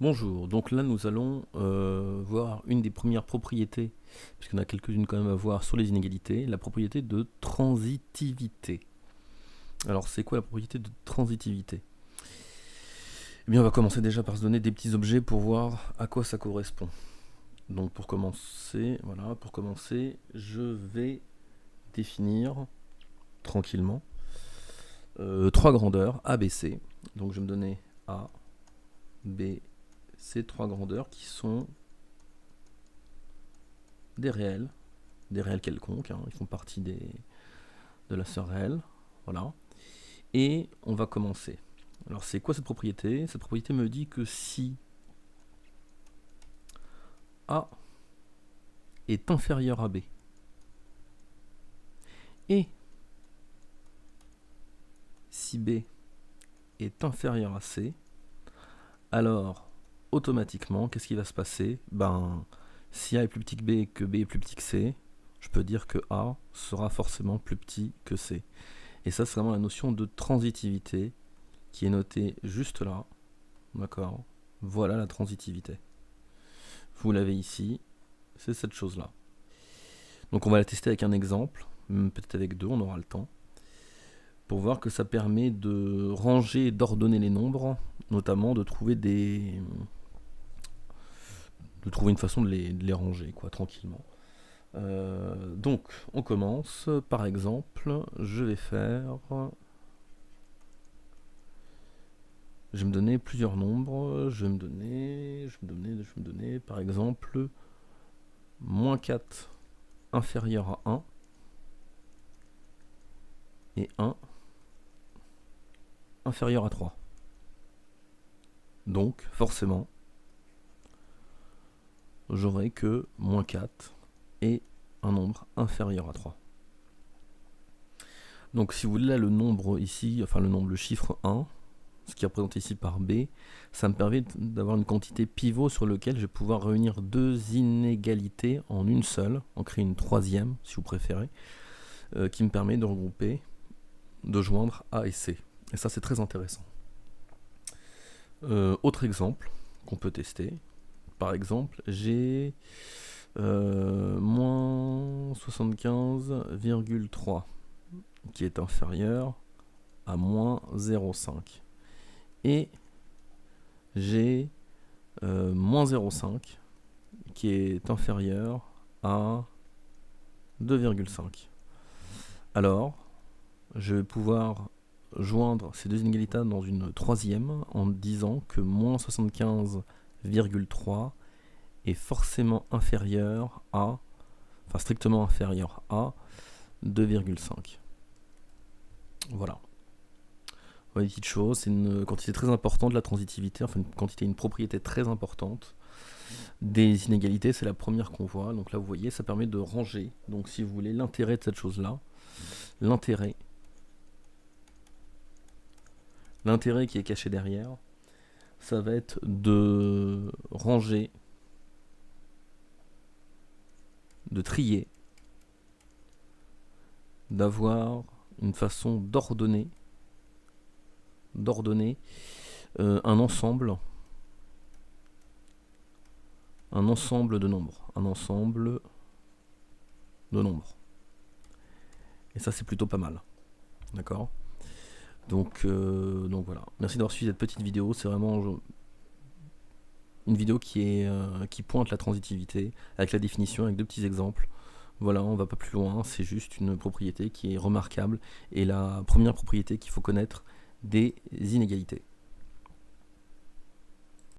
Bonjour, donc là nous allons voir une des premières propriétés, puisqu'on a quelques-unes quand même à voir sur les inégalités, la propriété de transitivité. Alors c'est quoi la propriété de transitivité? Eh bien on va commencer déjà par se donner des petits objets pour voir à quoi ça correspond. Donc pour commencer, voilà, je vais définir tranquillement trois grandeurs A, B, C. Donc je vais me donner A, B, ces trois grandeurs qui sont des réels quelconques, hein, ils font partie de la sœur réelle, voilà. Et on va commencer. Alors c'est quoi cette propriété? Cette propriété me dit que si A est inférieur à B et si B est inférieur à C, alors automatiquement, qu'est-ce qui va se passer? Ben, si A est plus petit que B et que B est plus petit que C, je peux dire que A sera forcément plus petit que C. Et ça, c'est vraiment la notion de transitivité qui est notée juste là. D'accord? Voilà la transitivité. Vous l'avez ici, c'est cette chose-là. Donc on va la tester avec un exemple, peut-être avec deux, on aura le temps, pour voir que ça permet de ranger et d'ordonner les nombres, notamment de trouver une façon de les ranger, quoi, tranquillement. Donc, on commence. Par exemple, je vais me donner plusieurs nombres. Je vais me donner, par exemple, moins 4 inférieur à 1 et 1 inférieur à 3. Donc, forcément, j'aurai que moins 4 et un nombre inférieur à 3. Donc si vous voulez là le nombre ici, enfin le chiffre 1, ce qui est représenté ici par B, ça me permet d'avoir une quantité pivot sur lequel je vais pouvoir réunir deux inégalités en une seule, en créer une troisième si vous préférez, qui me permet de regrouper, de joindre A et C. Et ça c'est très intéressant. Autre exemple qu'on peut tester, par exemple j'ai moins 75,3 qui est inférieur à moins 0,5 et j'ai moins 0,5 qui est inférieur à 2,5. Alors je vais pouvoir joindre ces deux inégalités dans une troisième en disant que moins 75,3 est forcément inférieur à, enfin strictement inférieur à 2,5. Voilà. Une petite chose, c'est une quantité très importante de la transitivité, enfin une propriété très importante des inégalités, c'est la première qu'on voit. Donc là vous voyez, ça permet de ranger. Donc si vous voulez l'intérêt de cette chose-là, l'intérêt qui est caché derrière, ça va être de ranger, de trier, d'avoir une façon d'ordonner un ensemble de nombres. Et ça c'est plutôt pas mal. D'accord ? Donc voilà. Merci d'avoir suivi cette petite vidéo. C'est vraiment une vidéo qui pointe la transitivité avec la définition, avec deux petits exemples. Voilà, on va pas plus loin, c'est juste une propriété qui est remarquable et la première propriété qu'il faut connaître des inégalités.